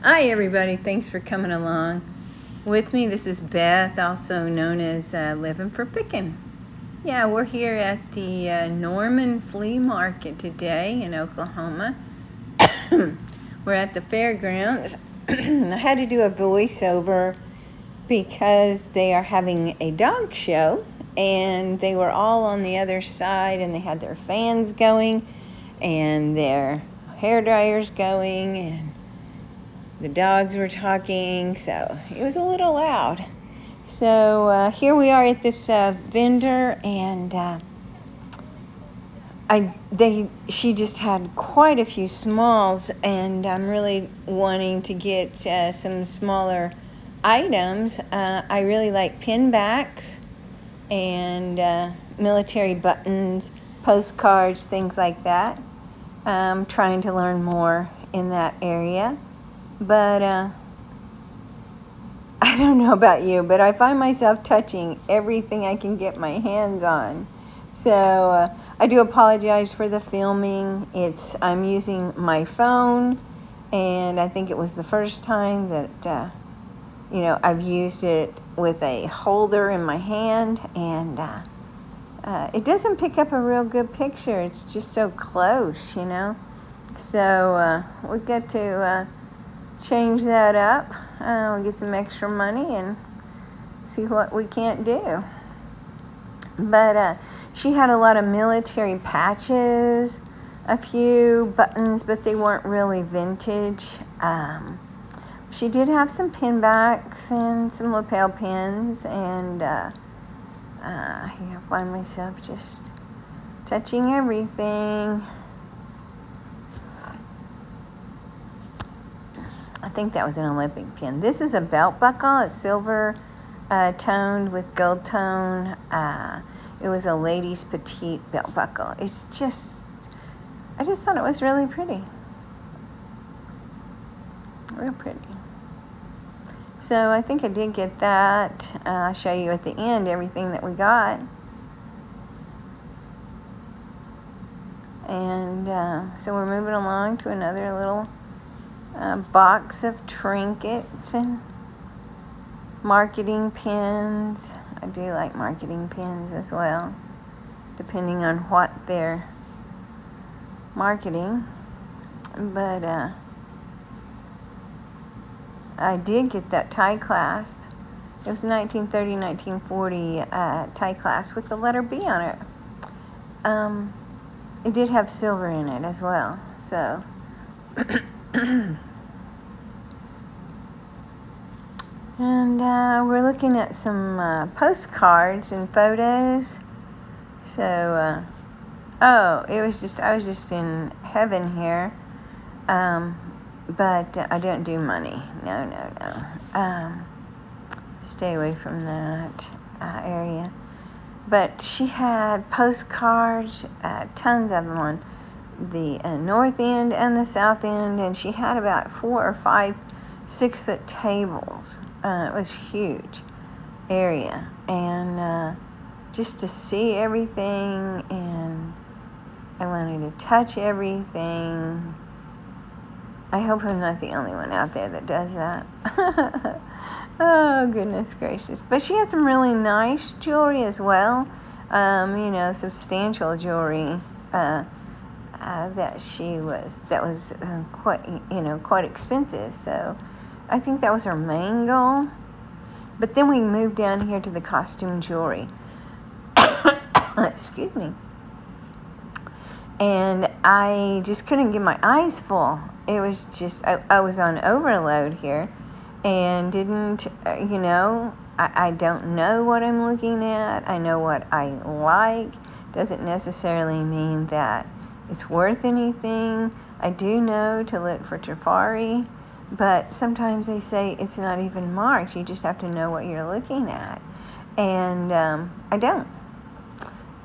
Hi everybody, thanks for coming along with me. This is Beth, also known as Living for Pickin'. Yeah, we're here at the Norman Flea Market today in Oklahoma. We're at the fairgrounds. I had to do a voiceover because they are having a dog show and they were all on the other side and they had their fans going and their hair dryers going and the dogs were talking, so it was a little loud. So here we are at this vendor, and she just had quite a few smalls, and I'm really wanting to get some smaller items. I really like pin backs and military buttons, postcards, things like that. I'm trying to learn more in that area. But I don't know about you, but I find myself touching everything I can get my hands on. So I do apologize for the filming. I'm using my phone, and I think it was the first time that I've used it with a holder in my hand, and it doesn't pick up a real good picture. It's just so close, So we've got to change that up. We'll get some extra money and see what we can't do. But she had a lot of military patches, a few buttons, but they weren't really vintage. She did have some pin backs and some lapel pins, and I find myself just touching everything. I think that was an Olympic pin. This is a belt buckle. It's silver toned with gold tone. It was a lady's petite belt buckle. I just thought it was really pretty. Real pretty. So I think I did get that. I'll show you at the end everything that we got. And so we're moving along to another little box of trinkets and marketing pins. I do like marketing pins as well, depending on what they're marketing. But I did get that tie clasp. It was 1930-1940 tie clasp with the letter B on it. It did have silver in it as well, so and we're looking at some postcards and photos. So, I was just in heaven here. But I don't do money. No. Stay away from that area. But she had postcards, tons of them on the north end and the south end, and she had about 4 or 5 6-foot tables. It was a huge area, and just to see everything, and I wanted to touch everything. I hope I'm not the only one out there that does that. Oh, goodness gracious. But she had some really nice jewelry as well. Substantial jewelry that was quite expensive. So I think that was her main goal. But then we moved down here to the costume jewelry. Excuse me. And I just couldn't get my eyes full. It was just, I was on overload here and didn't, I don't know what I'm looking at. I know what I like. Doesn't necessarily mean that it's worth anything. I do know to look for Tafari, but sometimes they say it's not even marked. You just have to know what you're looking at. And I don't.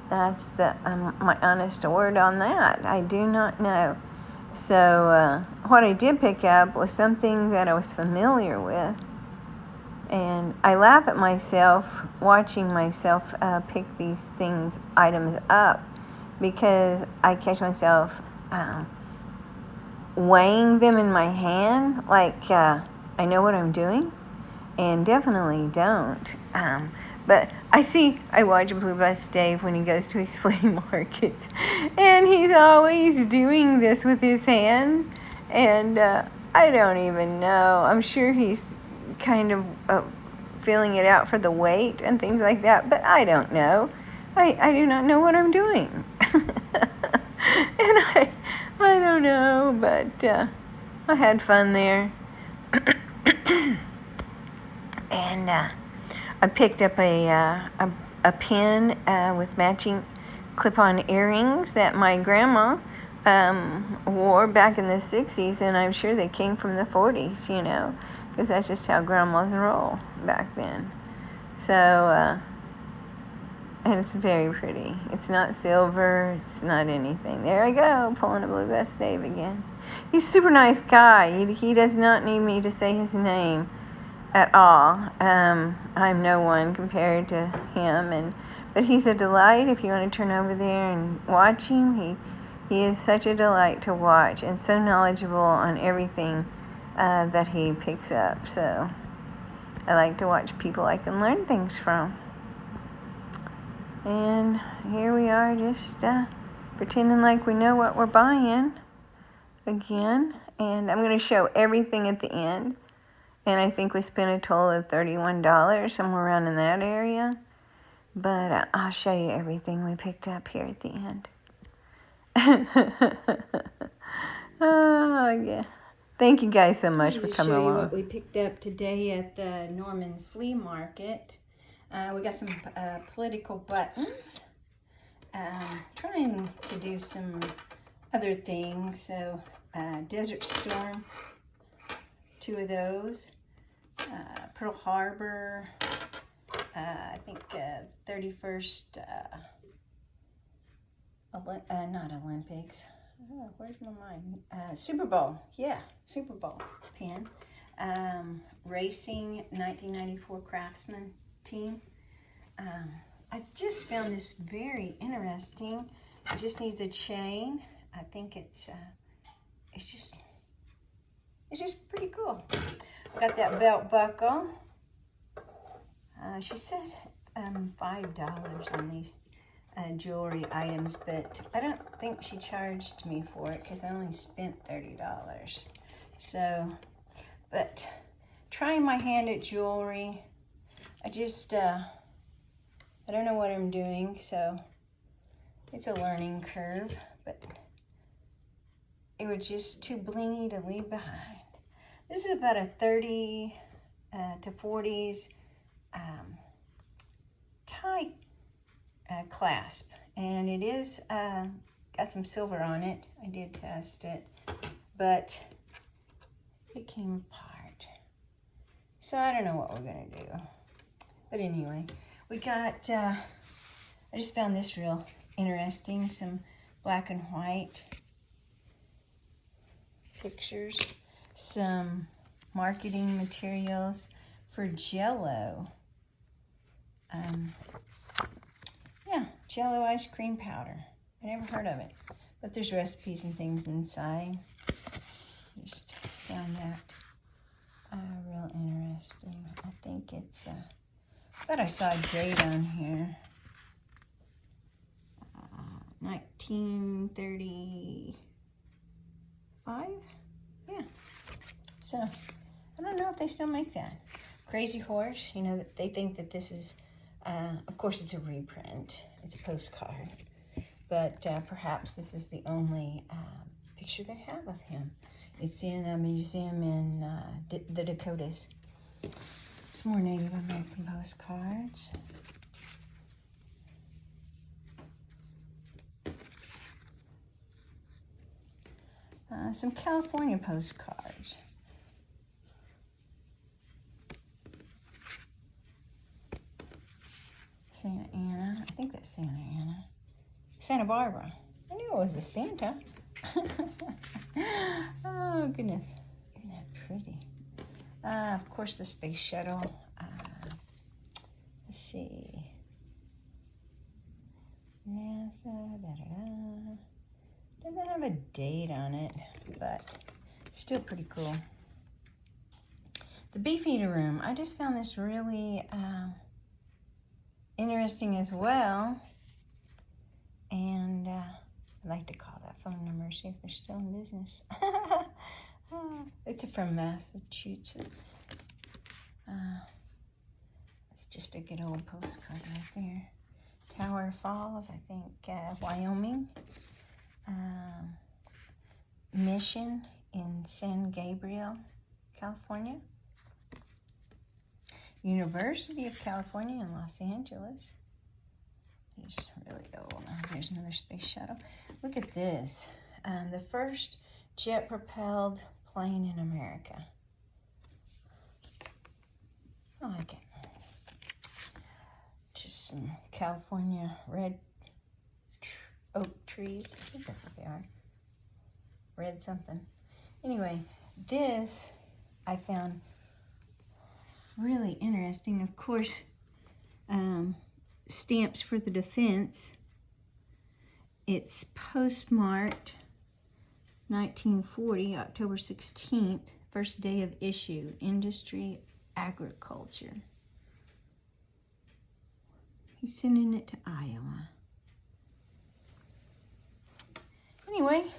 That's my honest word on that. I do not know. So what I did pick up was something that I was familiar with. And I laugh at myself watching myself pick these items up, because I catch myself weighing them in my hand like I know what I'm doing, and definitely don't. But I watch Blue Bus Dave when he goes to his flea markets, and he's always doing this with his hand, and I don't even know. I'm sure he's kind of feeling it out for the weight and things like that, but I don't know. I do not know what I'm doing. And I don't know, but I had fun there. And I picked up a pin with matching clip-on earrings that my grandma wore back in the 60s, and I'm sure they came from the 40s, you know, because that's just how grandmas roll back then. So, and it's very pretty. It's not silver. It's not anything. There I go, pulling a Blue Bus Dave again. He's a super nice guy. He does not need me to say his name at all. I'm no one compared to him, but he's a delight. If you want to turn over there and watch him, he is such a delight to watch and so knowledgeable on everything that he picks up. So I like to watch people I can learn things from. And here we are, just pretending like we know what we're buying again. And I'm going to show everything at the end. And I think we spent a total of $31, somewhere around in that area. But I'll show you everything we picked up here at the end. Oh, yeah. Thank you guys so much for coming along. What we picked up today at the Norman Flea Market. We got some political buttons. Trying to do some other things. So, Desert Storm, 2 of those. Pearl Harbor, I think 31st, not Olympics. Oh, where's my mind? Super Bowl, yeah, Super Bowl pin. Racing 1994 Craftsman team. I just found this very interesting. It just needs a chain. I think it's just pretty cool. Got that belt buckle. She said $5 on these jewelry items, but I don't think she charged me for it because I only spent $30. So, but trying my hand at jewelry, I don't know what I'm doing, so it's a learning curve, but it was just too blingy to leave behind. This is about a 30 to 40s tie clasp, and it is got some silver on it. I did test it, but it came apart. So I don't know what we're gonna do. But anyway, we got, I just found this real interesting, some black and white pictures, some marketing materials for Jell-O. Yeah, Jell-O ice cream powder. I never heard of it, but there's recipes and things inside. Just found that real interesting. I think it's, I thought I saw a date on here. 1935? Yeah. So, I don't know if they still make that. Crazy Horse, you know, they think that this is, of course it's a reprint. It's a postcard. But perhaps this is the only picture they have of him. It's in a museum in the Dakotas. Some more Native American postcards. Some California postcards. Santa Ana. I think that's Santa Ana. Santa Barbara. I knew it was a Santa. Oh, goodness. Isn't that pretty? Of course, the space shuttle. Let's see. NASA, Doesn't have a date on it, but still pretty cool. The Beefeater Room. I just found this really interesting as well. And I'd like to call that phone number, see if they're still in business. It's from Massachusetts. It's just a good old postcard right there. Tower Falls, I think, Wyoming. Mission in San Gabriel, California. University of California in Los Angeles. There's really old. Oh, there's another space shuttle. Look at this. The first jet-propelled plane in America. I like it. Just some California red oak trees. I think that's what they are. Red something. Anyway, this I found really interesting. Of course, stamps for the defense. It's postmarked 1940, October 16th, first day of issue, industry, agriculture. He's sending it to Iowa. Anyway,